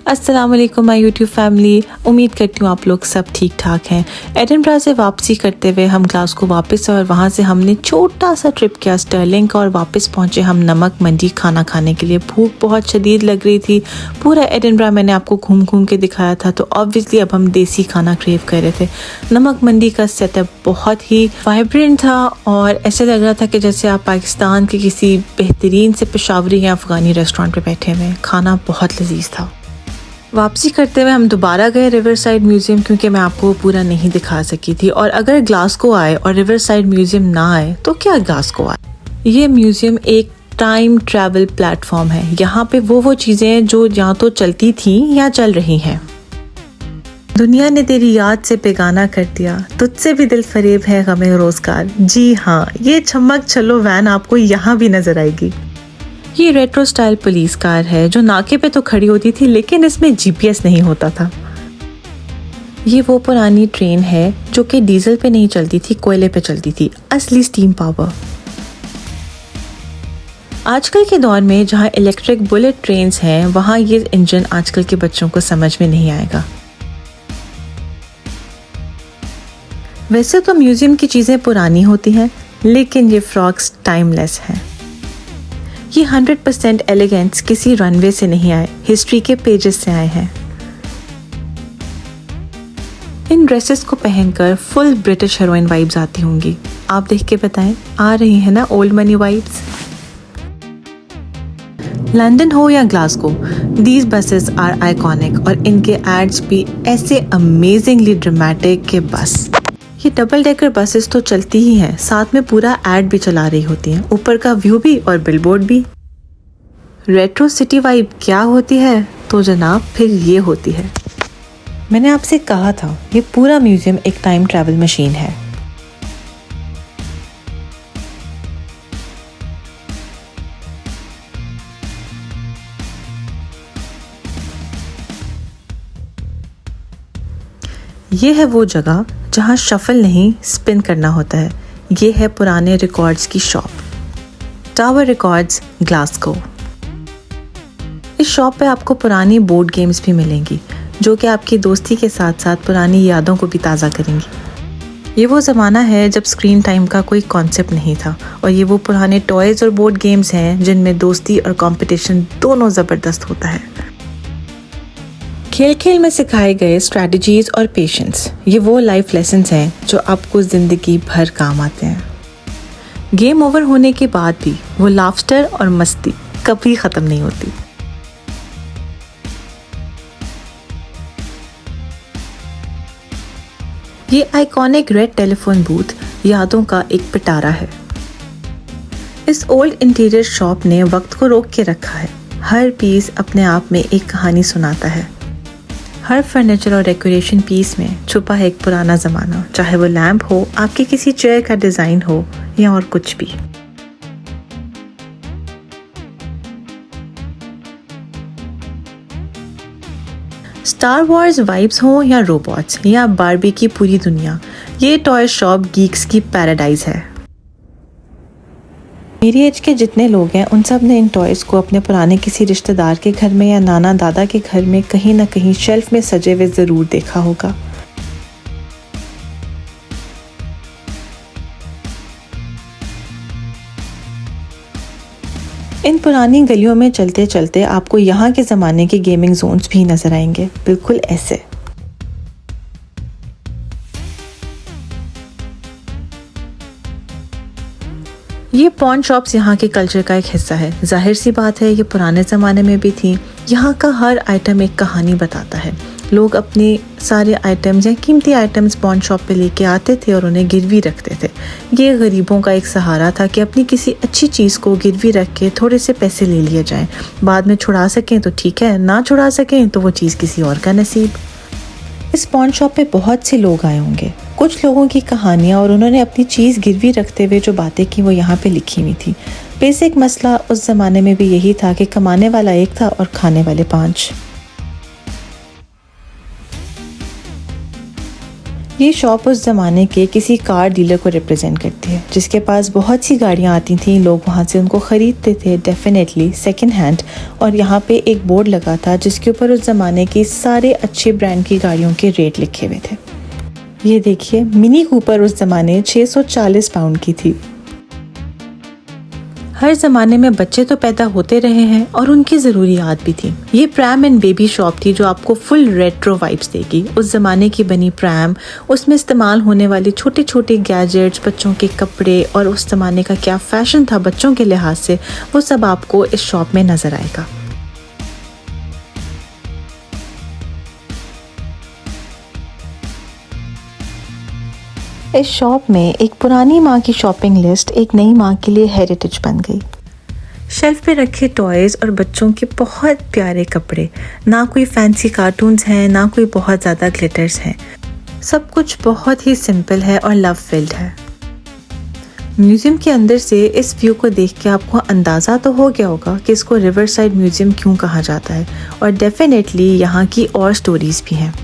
अस्सलाम वालेकुम my YouTube family. उम्मीद करती हूँ आप लोग सब ठीक ठाक हैं। एडिनबरा से वापसी करते हुए हम ग्लासगो वापस और वहाँ से हमने छोटा सा ट्रिप किया स्टर्लिंग का और वापस पहुँचे हम नमक मंडी खाना खाने के लिए। भूख बहुत शदीद लग रही थी। पूरा एडिनबरा मैंने आपको घूम घूम के दिखाया था, तो ऑब्वियसली अब हम देसी खाना क्रेव कर रहे थे। नमक मंडी का सेटअप बहुत ही वाइब्रेंट था और ऐसे लग रहा था कि जैसे आप पाकिस्तान के किसी बेहतरीन से पेशावरी या अफ़गानी रेस्टोरेंट पे बैठे हुए। खाना बहुत लजीज था। वापसी करते हुए हम दोबारा गए रिवर साइड म्यूज़ियम, क्योंकि मैं आपको वो पूरा नहीं दिखा सकी थी। और अगर ग्लासगो आए और रिवर साइड म्यूज़ियम ना आए तो क्या ग्लासगो आए। ये म्यूज़ियम एक टाइम ट्रैवल प्लेटफॉर्म है। यहाँ पे वो चीज़ें जो या तो चलती थी या चल रही हैं। दुनिया ने तेरी याद से बेगाना कर दिया, तुझसे भी दिल फरेब है गमे रोज़गार। जी हाँ, ये चमक चलो वैन आपको यहाँ भी नजर आएगी। ये रेट्रो स्टाइल पुलिस कार है जो नाके पे तो खड़ी होती थी, लेकिन इसमें जीपीएस नहीं होता था। ये वो पुरानी ट्रेन है जो कि डीजल पे नहीं चलती थी, कोयले पे चलती थी, असली स्टीम पावर। आजकल के दौर में जहाँ इलेक्ट्रिक बुलेट ट्रेन्स हैं, वहाँ ये इंजन आजकल के बच्चों को समझ में नहीं आएगा। वैसे तो म्यूजियम की चीज़ें पुरानी होती हैं, लेकिन ये फ्रॉक्स टाइमलेस हैं। ये 100% एलिगेंस किसी रनवे से नहीं आए, हिस्ट्री के पेजेस से आए हैं। इन ड्रेसेस को पहनकर फुल ब्रिटिश हीरोइन वाइब्स आती होंगी। आप देख के बताएं, आ रही है ना ओल्ड मनी वाइब्स। लंदन हो या Glasgow, these buses are iconic और इनके एड्स भी ऐसे अमेजिंगली ड्रामेटिक के बस। ये डबल डेकर बसेस तो चलती ही हैं, साथ में पूरा एड भी चला रही होती हैं, ऊपर का व्यू भी और बिलबोर्ड भी। रेट्रो सिटी वाइब क्या होती है तो जनाब फिर ये होती है। मैंने आपसे कहा था ये पूरा म्यूजियम एक टाइम ट्रैवल मशीन है। ये है वो जगह जहाँ शफल नहीं स्पिन करना होता है। ये है पुराने रिकॉर्ड्स की शॉप, टावर रिकॉर्ड्स ग्लासगो। इस शॉप पे आपको पुरानी बोर्ड गेम्स भी मिलेंगी जो कि आपकी दोस्ती के साथ साथ पुरानी यादों को भी ताज़ा करेंगी। ये वो ज़माना है जब स्क्रीन टाइम का कोई कॉन्सेप्ट नहीं था और ये वो पुराने टॉयज़ और बोर्ड गेम्स हैं जिनमें दोस्ती और कंपटीशन दोनों ज़बरदस्त होता है। खेल खेल में सिखाए गए स्ट्रैटेजीज और पेशेंस, ये वो लाइफ लेसन्स हैं जो आपको ज़िंदगी भर काम आते हैं। गेम ओवर होने के बाद भी वो लाफ्टर और मस्ती कभी ख़त्म नहीं होती। ये आइकॉनिक रेड टेलीफोन बूथ यादों का एक पिटारा है। इस ओल्ड इंटीरियर शॉप ने वक्त को रोक के रखा है। हर पीस अपने आप में एक कहानी सुनाता है। हर फर्नीचर और डेकोरेशन पीस में छुपा है एक पुराना ज़माना, चाहे वो लैंप हो, आपके किसी चेयर का डिज़ाइन हो या और कुछ भी। स्टार वॉर्स वाइब्स हो या रोबोट्स या बार्बी की पूरी दुनिया, ये टॉय शॉप गीक्स की पैराडाइज है। मेरी एज के जितने लोग हैं उन सब ने इन टॉयज़ को अपने पुराने किसी रिश्तेदार के घर में या नाना दादा के घर में कहीं ना कहीं शेल्फ में सजे हुए ज़रूर देखा होगा। इन पुरानी गलियों में चलते चलते आपको यहाँ के ज़माने के गेमिंग जोन्स भी नज़र आएंगे, बिल्कुल ऐसे। ये पॉन शॉप्स यहाँ के कल्चर का एक हिस्सा है। जाहिर सी बात है ये पुराने ज़माने में भी थी। यहाँ का हर आइटम एक कहानी बताता है। लोग अपने सारे आइटम्स या कीमती आइटम्स पॉन शॉप पे लेके आते थे और उन्हें गिरवी रखते थे। ये गरीबों का एक सहारा था कि अपनी किसी अच्छी चीज़ को गिरवी रख के थोड़े से पैसे ले लिए जाएं। बाद में छुड़ा सकें तो ठीक है, ना छुड़ा सकें तो वो चीज़ किसी और का नसीब। इस पॉन शॉप पे बहुत से लोग आए होंगे। कुछ लोगों की कहानियाँ और उन्होंने अपनी चीज़ गिरवी रखते हुए जो बातें की वो यहाँ पे लिखी हुई थी। बेसिक मसला उस ज़माने में भी यही था कि कमाने वाला एक था और खाने वाले 5। ये शॉप उस ज़माने के किसी कार डीलर को रिप्रेजेंट करती है जिसके पास बहुत सी गाड़ियाँ आती थी, लोग वहाँ से उनको ख़रीदते थे डेफिनेटली सेकंड हैंड। और यहाँ पे एक बोर्ड लगा था जिसके ऊपर उस ज़माने की सारे अच्छे ब्रांड की गाड़ियों के रेट लिखे हुए थे। ये देखिए, मिनी कूपर उस ज़माने 640 पाउंड की थी। हर ज़माने में बच्चे तो पैदा होते रहे हैं और उनकी ज़रूरियात भी थी। ये प्रैम एंड बेबी शॉप थी जो आपको फुल रेट्रो वाइब्स देगी। उस ज़माने की बनी प्रैम, उसमें इस्तेमाल होने वाले छोटे छोटे गैजेट्स, बच्चों के कपड़े और उस ज़माने का क्या फ़ैशन था बच्चों के लिहाज से, वो सब आपको इस शॉप में नज़र आएगा। इस शॉप में एक पुरानी माँ की शॉपिंग लिस्ट एक नई माँ के लिए हेरिटेज बन गई। शेल्फ पे रखे टॉयज़ और बच्चों के बहुत प्यारे कपड़े, ना कोई फैंसी कार्टून्स हैं, ना कोई बहुत ज़्यादा ग्लिटर्स हैं। सब कुछ बहुत ही सिंपल है और लव फिल्ड है। म्यूज़ियम के अंदर से इस व्यू को देख के आपको अंदाज़ा तो हो गया होगा कि इसको रिवर साइड म्यूज़ियम क्यों कहा जाता है, और डेफिनेटली यहाँ की और स्टोरीज़ भी हैं।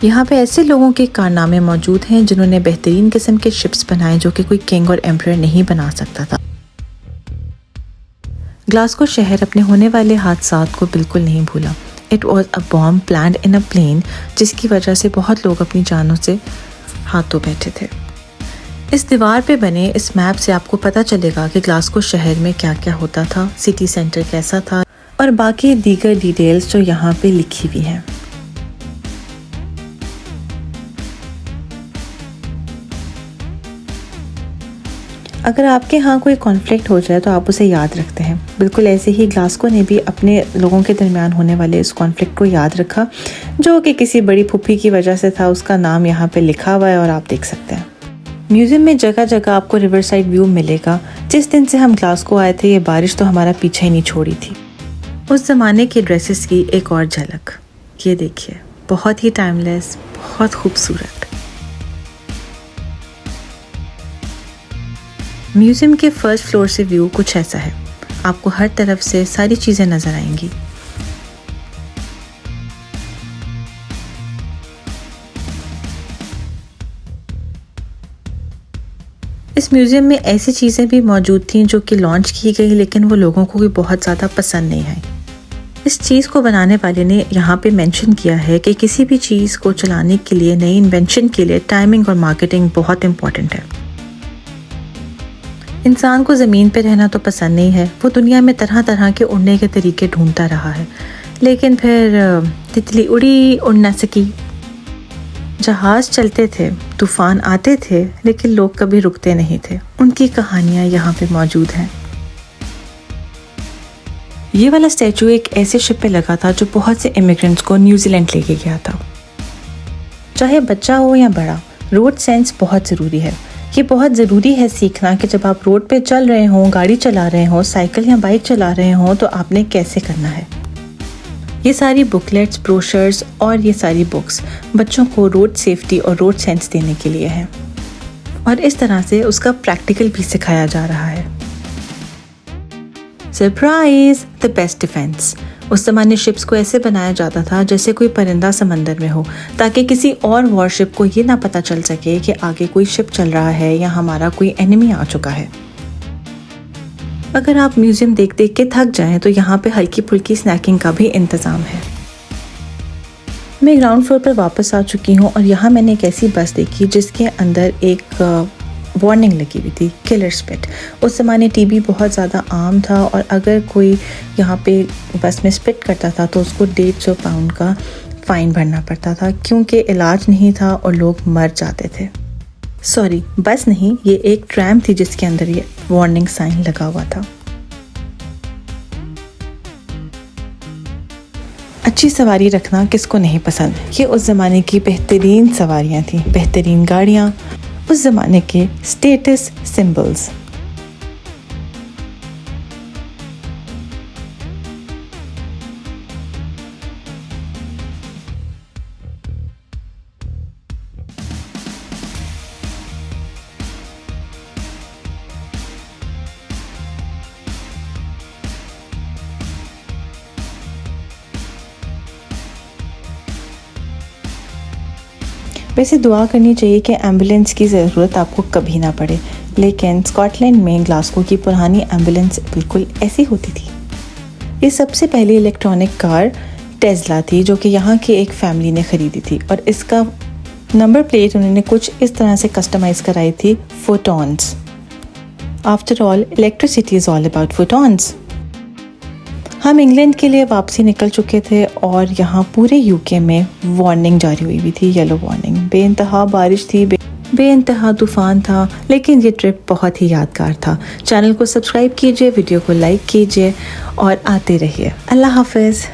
यहाँ पे ऐसे लोगों के कारनामे मौजूद हैं जिन्होंने बेहतरीन किस्म के शिप्स बनाए जो कि कोई किंग और एम्परर नहीं बना सकता था। ग्लासगो शहर अपने होने वाले हादसात को बिल्कुल नहीं भूला। It was a bomb planned in a plane, जिसकी वजह से बहुत लोग अपनी जानों से हाथों बैठे थे। इस दीवार पे बने इस मैप से आपको पता चलेगा कि ग्लासगो शहर में क्या क्या होता था, सिटी सेंटर कैसा था और बाकी दीगर डिटेल्स जो यहाँ पे लिखी हुई हैं। अगर आपके यहाँ कोई कॉन्फ्लिक्ट हो जाए तो आप उसे याद रखते हैं। बिल्कुल ऐसे ही ग्लासगो ने भी अपने लोगों के दरमियान होने वाले इस कॉन्फ्लिक्ट को याद रखा, जो कि किसी बड़ी फूफी की वजह से था। उसका नाम यहाँ पे लिखा हुआ है और आप देख सकते हैं। म्यूज़ियम में जगह जगह आपको रिवर साइड व्यू मिलेगा। जिस दिन से हम ग्लासगो आए थे, ये बारिश तो हमारा पीछा ही नहीं छोड़ी थी। उस ज़माने की ड्रेसेस की एक और झलक, ये देखिए, बहुत ही टाइमलेस, बहुत खूबसूरत। म्यूज़ियम के फर्स्ट फ्लोर से व्यू कुछ ऐसा है। आपको हर तरफ से सारी चीज़ें नज़र आएंगी। इस म्यूज़ियम में ऐसी चीज़ें भी मौजूद थीं जो कि लॉन्च की गई, लेकिन वो लोगों को भी बहुत ज़्यादा पसंद नहीं आई। इस चीज़ को बनाने वाले ने यहाँ पे मेंशन किया है कि किसी भी चीज़ को चलाने के लिए, नई इन्वेंशन के लिए टाइमिंग और मार्केटिंग बहुत इम्पॉर्टेंट है। इंसान को ज़मीन पे रहना तो पसंद नहीं है। वो दुनिया में तरह तरह के उड़ने के तरीके ढूंढता रहा है, लेकिन फिर तितली उड़ी, उड़ ना सकी। जहाज़ चलते थे, तूफ़ान आते थे, लेकिन लोग कभी रुकते नहीं थे। उनकी कहानियाँ यहाँ पे मौजूद हैं। ये वाला स्टैचू एक ऐसे शिप पे लगा था जो बहुत से इमिग्रेंट्स को न्यूजीलैंड लेके गया था। चाहे बच्चा हो या बड़ा, रोड सेंस बहुत ज़रूरी है। ये बहुत ज़रूरी है सीखना कि जब आप रोड पे चल रहे हों, गाड़ी चला रहे हों, साइकिल या बाइक चला रहे हों, तो आपने कैसे करना है। ये सारी बुकलेट्स, ब्रोशर्स और ये सारी बुक्स बच्चों को रोड सेफ्टी और रोड सेंस देने के लिए हैं, और इस तरह से उसका प्रैक्टिकल भी सिखाया जा रहा है। Surprise, the best defence. उस ज़माने शिप्स को ऐसे बनाया जाता था जैसे कोई परिंदा समंदर में हो, ताकि किसी और वॉरशिप को ये ना पता चल सके कि आगे कोई शिप चल रहा है या हमारा कोई एनिमी आ चुका है। अगर आप म्यूज़ियम देख देख के थक जाएं तो यहाँ पे हल्की फुल्की स्नैकिंग का भी इंतज़ाम है। मैं ग्राउंड फ्लोर पर वापस आ चुकी हूँ और यहाँ मैंने एक ऐसी बस देखी जिसके अंदर एक वार्निंग लगी हुई थी, किलर स्पिट। उस ज़माने टीबी बहुत ज़्यादा आम था और अगर कोई यहाँ पे बस में स्पिट करता था तो उसको 150 पाउंड का फ़ाइन भरना पड़ता था, क्योंकि इलाज नहीं था और लोग मर जाते थे। सॉरी, बस नहीं, ये एक ट्रैम थी जिसके अंदर ये वार्निंग साइन लगा हुआ था। अच्छी सवारी रखना किसको नहीं पसंद। ये उस ज़माने की बेहतरीन सवारियाँ थीं, बेहतरीन गाड़ियाँ, उस ज़माने के स्टेटस सिंबल्स। वैसे दुआ करनी चाहिए कि एम्बुलेंस की ज़रूरत आपको कभी ना पड़े, लेकिन स्कॉटलैंड में ग्लासगो की पुरानी एम्बुलेंस बिल्कुल ऐसी होती थी। ये सबसे पहली इलेक्ट्रॉनिक कार टेस्ला थी जो कि यहाँ की एक फैमिली ने ख़रीदी थी और इसका नंबर प्लेट उन्होंने कुछ इस तरह से कस्टमाइज़ कराई थी, photons. After all electricity is all about photons. हम इंग्लैंड के लिए वापसी निकल चुके थे और यहाँ पूरे यूके में वार्निंग जारी हुई थी, येलो वार्निंग। बेइंतहा बारिश थी, बेइंतहा तूफ़ान था, लेकिन ये ट्रिप बहुत ही यादगार था। चैनल को सब्सक्राइब कीजिए, वीडियो को लाइक कीजिए और आते रहिए। अल्लाह हाफ़िज़।